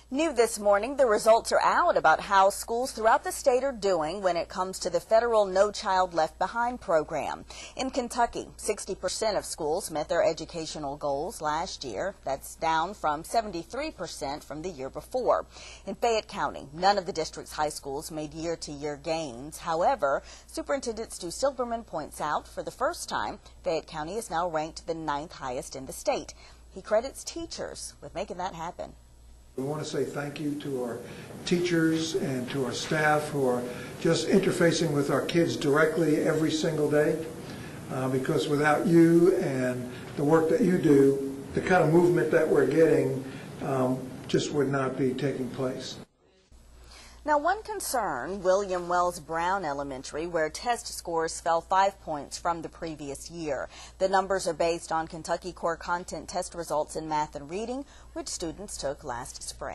New this morning, the results are out about how schools throughout the state are doing when it comes to the federal No Child Left Behind program. In Kentucky, 60% of schools met their educational goals last year. That's down from 73% from the year before. In Fayette County, none of the district's high schools made year-to-year gains. However, Superintendent Stu Silberman points out for the first time, Fayette County is now ranked the 9th highest in the state. He credits teachers with making that happen. We want to say thank you to our teachers and to our staff who are just interfacing with our kids directly every single day, because without you and the work that you do, the kind of movement that we're getting just would not be taking place. Now, one concern, William Wells Brown Elementary, where test scores fell 5 points from the previous year. The numbers are based on Kentucky Core Content test results in math and reading, which students took last spring.